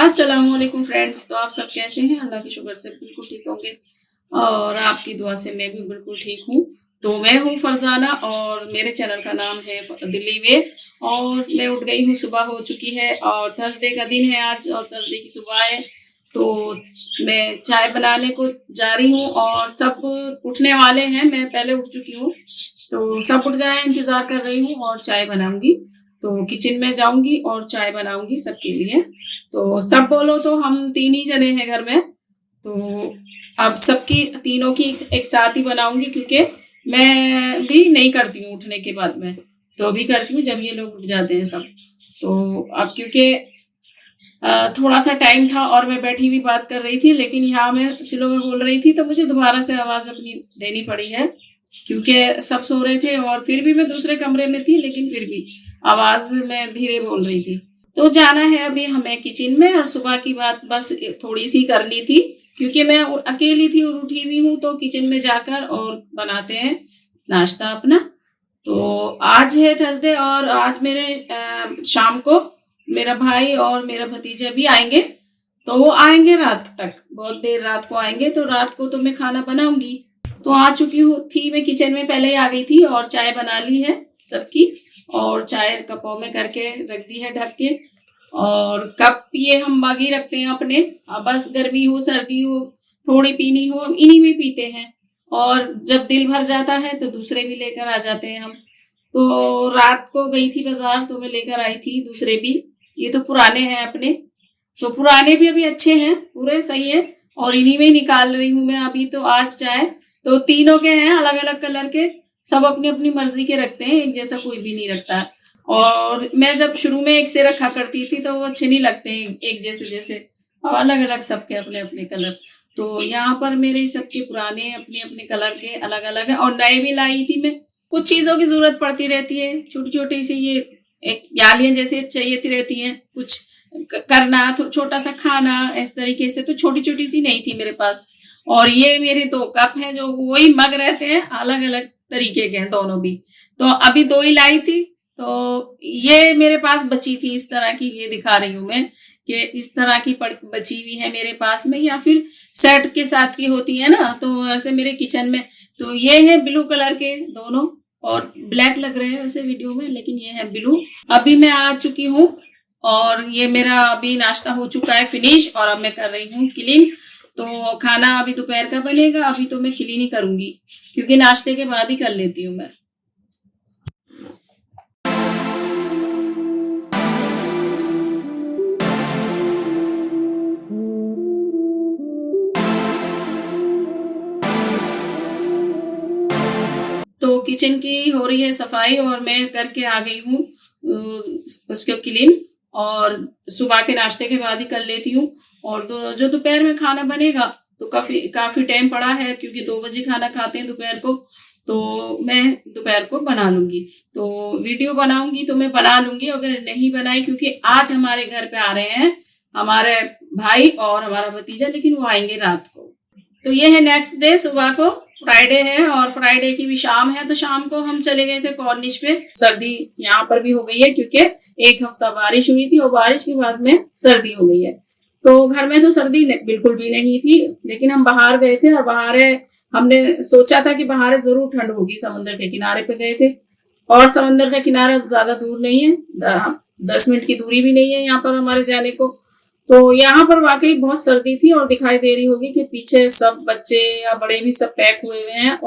अस्सलामुअलैकुम फ्रेंड्स। तो आप सब कैसे हैं? अल्लाह की शुक्र से बिल्कुल ठीक होंगे और आपकी दुआ से मैं भी बिल्कुल ठीक हूँ। तो मैं हूँ फरजाना और मेरे चैनल का नाम है दिल्ली वे। और मैं उठ गई हूँ, सुबह हो चुकी है और थर्सडे का दिन है आज और थर्सडे की सुबह है। तो मैं चाय बनाने को जा रही हूँ और सब उठने वाले हैं। मैं पहले उठ चुकी हूँ, तो सब उठ जाए इंतजार कर रही हूँ और चाय बनाऊंगी। तो किचन में जाऊंगी और चाय बनाऊंगी सबके लिए। तो सब बोलो तो हम 3 ही जने हैं घर में। तो अब सबकी तीनों की एक साथ ही बनाऊंगी, क्योंकि मैं भी नहीं करती हूँ उठने के बाद में। तो अभी करती हूँ जब ये लोग उठ जाते हैं सब। तो अब क्योंकि थोड़ा सा टाइम था और मैं बैठी भी बात कर रही थी, लेकिन यहाँ मैं स्लो में बोल रही थी तो मुझे दोबारा से आवाज अपनी देनी पड़ी है, क्योंकि सब सो रहे थे और फिर भी मैं दूसरे कमरे में थी, लेकिन फिर भी आवाज मैं धीरे बोल रही थी। तो जाना है अभी हमें किचन में और सुबह की बात बस थोड़ी सी करनी थी, क्योंकि मैं अकेली थी और उठी हुई हूँ। तो किचन में जाकर और बनाते हैं नाश्ता अपना। तो आज है थर्सडे और आज मेरे शाम को मेरा भाई और मेरा भतीजा भी आएंगे। तो वो आएंगे रात तक, बहुत देर रात को आएंगे। तो रात को तो मैं खाना बनाऊंगी। तो आ चुकी हूँ थी मैं किचन में, पहले ही आ गई थी और चाय बना ली है सबकी। और चाय कपों में करके रख दी है ढक के। और कप ये हम बागी रखते हैं अपने, बस गर्मी हो सर्दी हो थोड़ी पीनी हो इन्हीं में पीते हैं। और जब दिल भर जाता है तो दूसरे भी लेकर आ जाते हैं हम। तो रात को गई थी बाजार तो मैं लेकर आई थी दूसरे भी। ये तो पुराने हैं अपने, तो पुराने भी अभी अच्छे हैं, पूरे सही है। और इन्हीं में ही निकाल रही हूँ मैं अभी। तो आज चाय तो तीनों के हैं, अलग अलग कलर के, सब अपनी अपनी मर्जी के रखते हैं, एक जैसा कोई भी नहीं रखता। और मैं जब शुरू में एक से रखा करती थी तो वो अच्छे नहीं लगते हैं एक जैसे जैसे, और अलग अलग सबके अपने अपने कलर। तो यहाँ पर मेरे सबके पुराने अपने अपने कलर के अलग अलग है और नए भी लाई थी मैं। कुछ चीजों की जरूरत पड़ती रहती है, छोटी छोटी सी ये एक यालियां जैसे चाहिए रहती हैं, कुछ करना तो छोटा सा खाना इस तरीके से। तो छोटी छोटी सी नहीं थी मेरे पास। और ये मेरे 2 कप हैं जो वही मग रहते हैं, अलग अलग तरीके के हैं दोनों भी। तो अभी 2 ही लाई थी। तो ये मेरे पास बची थी इस तरह की, ये दिखा रही हूँ मैं कि इस तरह की बची हुई है मेरे पास में, या फिर सेट के साथ की होती है ना। तो ऐसे मेरे किचन में तो ये है ब्लू कलर के दोनों, और ब्लैक लग रहे हैं वैसे वीडियो में, लेकिन ये है ब्लू। अभी मैं आ चुकी हूँ और ये मेरा अभी नाश्ता हो चुका है फिनिश और अब मैं कर रही हूँ क्लीन। तो खाना अभी दोपहर का बनेगा, अभी तो मैं क्लीन ही करूंगी क्योंकि नाश्ते के बाद ही कर लेती हूँ मैं। तो किचन की हो रही है सफाई और मैं करके आ गई हूँ उसको क्लीन। और सुबह के नाश्ते के बाद ही कर लेती हूँ। और जो दोपहर में खाना बनेगा तो काफी टाइम पड़ा है, क्योंकि 2 बजे खाना खाते हैं दोपहर को। तो मैं दोपहर को बना लूंगी, तो वीडियो बनाऊंगी तो मैं बना लूंगी। अगर नहीं बनाई, क्योंकि आज हमारे घर पे आ रहे हैं हमारे भाई और हमारा भतीजा, लेकिन वो आएंगे रात को। तो ये है नेक्स्ट डे, सुबह को फ्राइडे है और फ्राइडे की भी शाम है। तो शाम को हम चले गए थे कॉर्निश पे। सर्दी यहाँ पर भी हो गई है, क्योंकि 1 हफ्ता बारिश हुई थी और बारिश के बाद में सर्दी हो गई है। तो घर में तो सर्दी बिल्कुल भी नहीं थी, लेकिन हम बाहर गए थे और बाहर हमने सोचा था कि बाहर जरूर ठंड होगी। समुद्र के किनारे पे गए थे और समुद्र का किनारा ज्यादा दूर नहीं है, 10 मिनट की दूरी भी नहीं है यहाँ पर हमारे जाने को। तो यहाँ पर वाकई बहुत सर्दी थी और दिखाई दे रही होगी कि पीछे सब बच्चे या बड़े भी सब पैक हुए हुए हैं।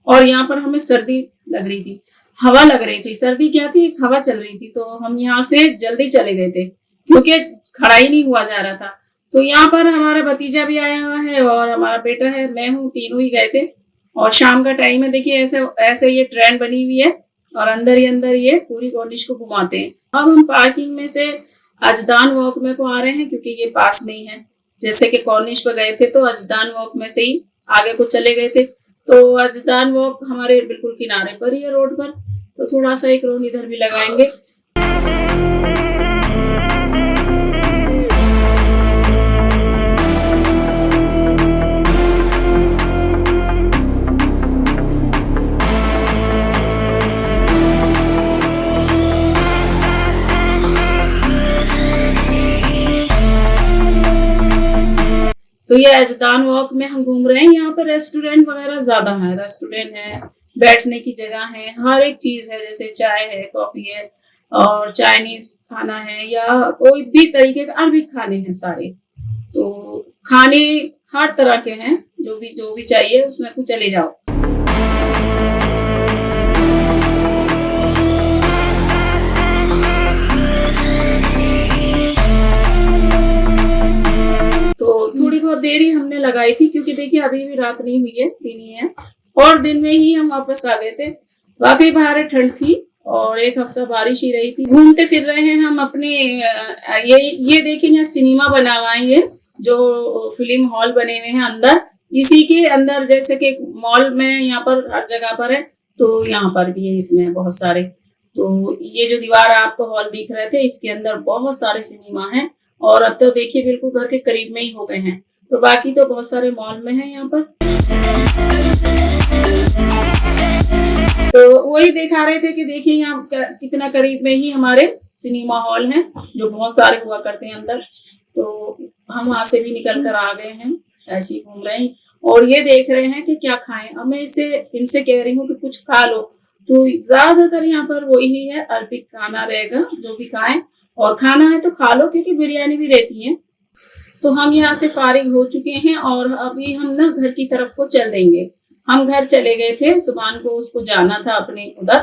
और यहाँ पर हमें सर्दी लग रही थी, हवा लग रही थी। सर्दी क्या थी, एक हवा चल रही थी। तो हम यहाँ से जल्दी चले गए थे क्योंकि खड़ा ही नहीं हुआ जा रहा था। तो यहाँ पर हमारा भतीजा भी आया हुआ है और हमारा बेटा है, मैं हूँ, तीनों ही गए थे। और शाम का टाइम है, देखिए ऐसे ऐसे ये ट्रेन बनी हुई है और अंदर ही अंदर ये पूरी कॉर्निश को घुमाते हैं। अब हम पार्किंग में से अजदान वॉक में को आ रहे हैं, क्योंकि ये पास में ही है। जैसे कि कॉर्निश पे गए थे तो अजदान वॉक में से ही आगे को चले गए थे। तो अजदान वॉक हमारे बिल्कुल किनारे पर ही है रोड पर। तो थोड़ा सा एक रोड इधर भी लगाएंगे। तो ये अजदान वॉक में हम घूम रहे हैं। यहाँ पर रेस्टोरेंट वगैरह ज्यादा है, रेस्टोरेंट है, बैठने की जगह है, हर एक चीज है, जैसे चाय है, कॉफी है और चाइनीज खाना है या कोई भी तरीके के अरबिक खाने हैं सारे। तो खाने हर तरह के हैं, जो भी चाहिए उसमें कुछ चले जाओ। तो थोड़ी बहुत देर ही हमने लगाई थी क्योंकि देखिए अभी भी रात नहीं हुई है, दिन ही है और दिन में ही हम वापस आ गए थे। वाकई बाहर ठंड थी और एक हफ्ता बारिश ही रही थी। घूमते फिर रहे हैं हम अपने ये देखिए यहाँ सिनेमा बना हुआ है, ये जो फिल्म हॉल बने हुए हैं अंदर, इसी के अंदर जैसे कि मॉल में यहाँ पर हर जगह पर है, तो यहाँ पर भी है इसमें बहुत सारे। तो ये जो दीवार आपको हॉल दिख रहे थे इसके अंदर बहुत सारे सिनेमा हैं और अब तो देखिए बिल्कुल घर के करीब में ही हो गए हैं। तो बाकी तो बहुत सारे मॉल में है यहाँ पर। तो वही दिखा रहे थे कि देखिए यहाँ कितना करीब में ही हमारे सिनेमा हॉल हैं जो बहुत सारे हुआ करते हैं अंदर। तो हम वहां से भी निकल कर आ गए हैं, ऐसे ही घूम रहे हैं और ये देख रहे हैं कि क्या खाएं। अब मैं इनसे कह रही हूँ कि कुछ खा लो, तो ज्यादातर यहाँ पर वही है, अरबिक खाना रहेगा, जो भी खाएं और खाना है तो खा लो क्योंकि बिरयानी भी रहती है। तो हम यहाँ से फारिग हो चुके हैं और अभी हम ना घर की तरफ को चल देंगे। हम घर चले गए थे, सुभान को उसको जाना था अपने उधर,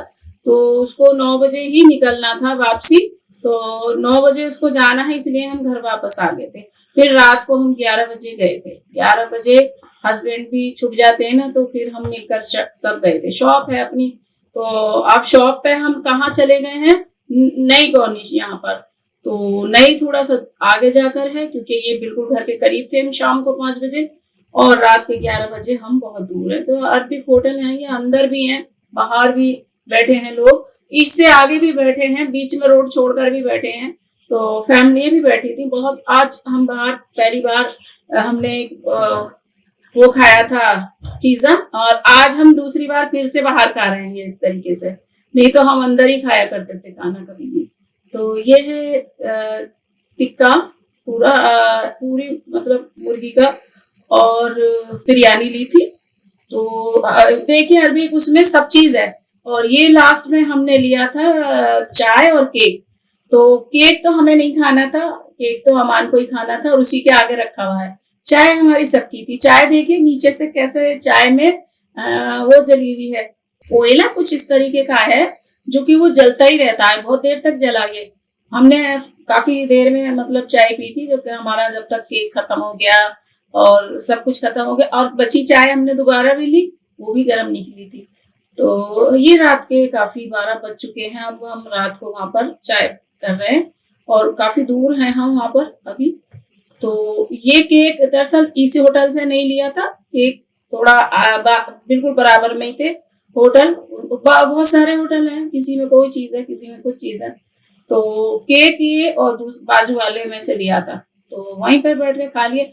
तो उसको 9 बजे ही निकलना था वापसी, तो 9 बजे उसको जाना है इसलिए हम घर वापस आ गए थे। फिर रात को हम 11 बजे गए थे। 11 बजे हस्बैंड भी छुट जाते हैं ना, तो फिर हम मिलकर सब गए थे। शॉप है अपनी, तो अब शॉप पे हम कहाँ चले गए हैं, नई कॉर्निश यहाँ पर। तो नई थोड़ा सा आगे जाकर है क्योंकि ये बिल्कुल घर के करीब थे हम शाम को 5 बजे और रात के 11 बजे हम बहुत दूर है। तो अरबिक होटल है, ये अंदर भी है, बाहर भी बैठे हैं लोग, इससे आगे भी बैठे हैं, बीच में रोड छोड़कर भी बैठे हैं। तो फैमिली भी बैठी थी बहुत। आज हम बाहर पहली बार हमने वो खाया था पिज्जा और आज हम दूसरी बार फिर से बाहर खा रहे हैं इस तरीके से, नहीं तो हम अंदर ही खाया करते थे खाना कभी भी। तो ये है टिक्का पूरी मतलब मुर्गी का और बिरयानी ली थी। तो देखिए अरबी उसमें सब चीज है। और ये लास्ट में हमने लिया था चाय और केक। तो केक तो हमें नहीं खाना था, केक तो अमान को ही खाना था और उसी के आगे रखा हुआ है। चाय हमारी सबकी थी। चाय देखिए नीचे से कैसे चाय में वो जली हुई है, कोयला कुछ इस तरीके का है जो कि वो जलता ही रहता है, बहुत देर तक जला। ये हमने काफी देर में मतलब चाय पी थी, जो कि हमारा जब तक केक खत्म हो गया और सब कुछ खत्म हो गया और बची चाय हमने दोबारा भी ली, वो भी गर्म निकली थी। तो ये रात के काफी 12 बज चुके हैं। अब हम रात को वहां पर चाय कर रहे हैं और काफी दूर हैं हम वहां पर अभी। तो ये केक दरअसल इसी होटल से नहीं लिया था, केक थोड़ा बिल्कुल बराबर में ही थे होटल। बहुत सारे होटल हैं, किसी में कोई चीज है, किसी में कुछ चीज है। तो केक ये और बाजू वाले में से लिया था, तो वहीं पर बैठ के खा लिए।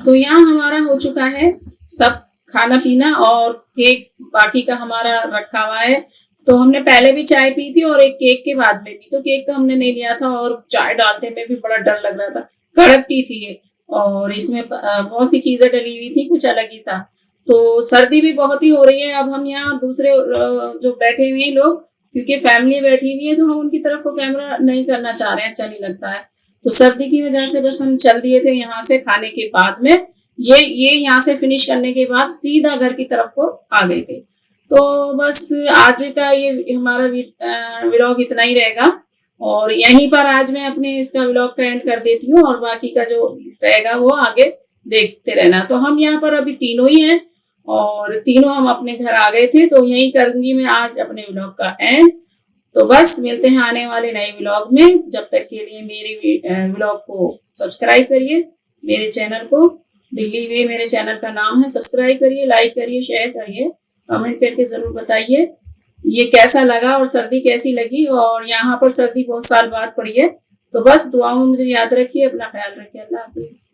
तो यहाँ हमारा हो चुका है सब खाना पीना और केक बाकी का हमारा रखा हुआ है। तो हमने पहले भी चाय पी थी और एक केक के बाद में भी। तो केक तो हमने नहीं लिया था और चाय डालते में भी बड़ा डर लग रहा था, कड़क टी थी ये और इसमें बहुत सी चीजें डली हुई थी, कुछ अलग ही था। तो सर्दी भी बहुत ही हो रही है। अब हम यहाँ दूसरे जो बैठे हुए लोग, क्योंकि फैमिली बैठी हुई है, तो हम उनकी तरफ को कैमरा नहीं करना चाह रहे हैं, अच्छा नहीं लगता है। तो सर्दी की वजह से बस हम चल दिए थे यहाँ से खाने के बाद में। ये यहाँ से फिनिश करने के बाद सीधा घर की तरफ को आ गए थे। तो बस आज का ये हमारा व्लॉग इतना ही रहेगा और यहीं पर आज मैं अपने इसका व्लॉग का एंड कर देती हूँ और बाकी का जो रहेगा वो आगे देखते रहना। तो हम यहाँ पर अभी तीनों ही हैं और तीनों हम अपने घर आ गए थे, तो यही करूंगी मैं आज अपने व्लॉग का एंड। तो बस मिलते हैं आने वाले नए व्लॉग में। जब तक के लिए मेरे व्लॉग को सब्सक्राइब करिए, मेरे चैनल को दिल्ली वे मेरे चैनल का नाम है, सब्सक्राइब करिए, लाइक करिए, शेयर करिए, कमेंट करके जरूर बताइए ये कैसा लगा और सर्दी कैसी लगी। और यहाँ पर सर्दी बहुत साल बाद पड़ी है। तो बस दुआओं में मुझे याद रखिए, अपना ख्याल रखिए। अल्लाह हाफिज।